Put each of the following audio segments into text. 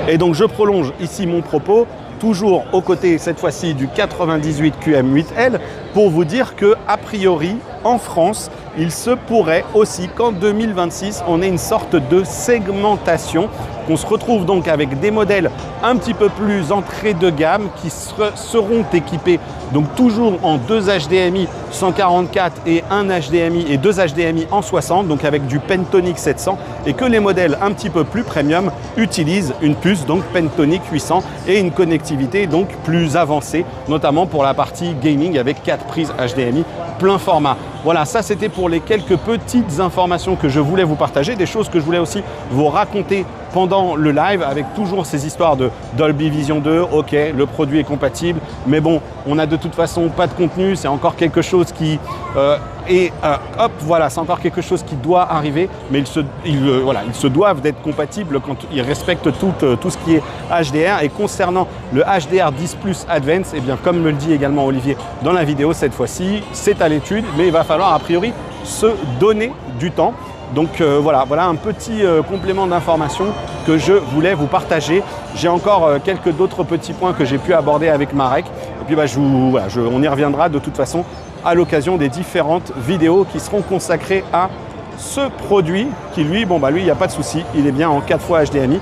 Et donc je prolonge ici mon propos, toujours aux côtés cette fois-ci du 98 QM8L, pour vous dire que a priori en France, il se pourrait aussi qu'en 2026, on ait une sorte de segmentation, qu'on se retrouve donc avec des modèles un petit peu plus entrée de gamme qui seront équipés donc toujours en 2 HDMI 144 et 1 HDMI et 2 HDMI en 60, donc avec du Pentonic 700, et que les modèles un petit peu plus premium utilisent une puce donc Pentonic 800 et une connectivité donc plus avancée, notamment pour la partie gaming avec 4 prises HDMI plein format. Voilà, ça c'était pour les quelques petites informations que je voulais vous partager, des choses que je voulais aussi vous raconter pendant le live, avec toujours ces histoires de Dolby Vision 2, ok, le produit est compatible, mais bon, on n'a de toute façon pas de contenu, c'est encore quelque chose qui hop, voilà, c'est encore quelque chose qui doit arriver, mais ils se doivent d'être compatibles quand ils respectent tout ce qui est HDR. Et concernant le HDR10 Plus Advance, eh bien, comme me le dit également Olivier dans la vidéo cette fois-ci, c'est à l'étude, mais il va falloir a priori se donner du temps. Donc voilà un petit complément d'information que je voulais vous partager. J'ai encore quelques d'autres petits points que j'ai pu aborder avec Marek. Et puis on y reviendra de toute façon à l'occasion des différentes vidéos qui seront consacrées à ce produit qui lui, lui, il n'y a pas de souci, il est bien en 4x HDMI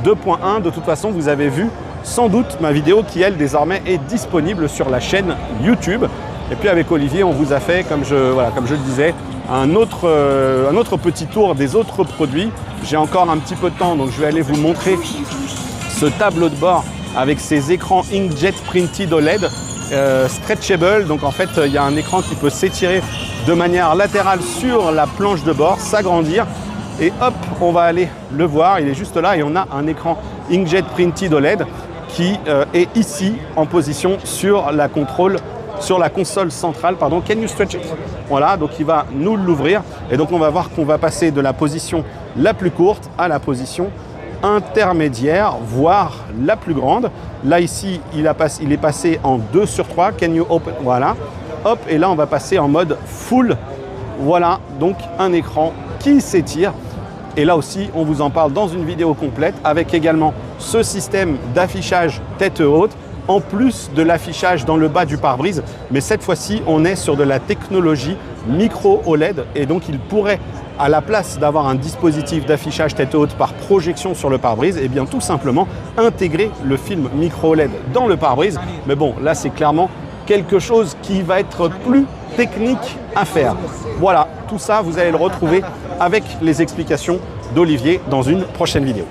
2.1. De toute façon, vous avez vu sans doute ma vidéo qui, elle, désormais est disponible sur la chaîne YouTube. Et puis avec Olivier, on vous a fait, comme je le disais, un autre petit tour des autres produits. J'ai encore un petit peu de temps, donc je vais aller vous montrer ce tableau de bord avec ces écrans Inkjet Printed OLED stretchable. Donc en fait, il y a un écran qui peut s'étirer de manière latérale sur la planche de bord, s'agrandir, et hop, on va aller le voir, il est juste là, et on a un écran Inkjet Printed OLED qui est ici en position sur la console centrale, pardon. Can you stretch it? Voilà, donc il va nous l'ouvrir, et donc on va voir qu'on va passer de la position la plus courte à la position intermédiaire, voire la plus grande. Là ici, il est passé en 2/3. Can you open? Voilà, hop, et là on va passer en mode full. Voilà, donc un écran qui s'étire. Et là aussi, on vous en parle dans une vidéo complète, avec également ce système d'affichage tête haute, en plus de l'affichage dans le bas du pare-brise. Mais cette fois-ci, on est sur de la technologie micro OLED, et donc il pourrait, à la place d'avoir un dispositif d'affichage tête haute par projection sur le pare-brise, et bien tout simplement intégrer le film micro OLED dans le pare-brise. Mais bon, là c'est clairement quelque chose qui va être plus technique à faire. Voilà, tout ça vous allez le retrouver avec les explications d'Olivier dans une prochaine vidéo.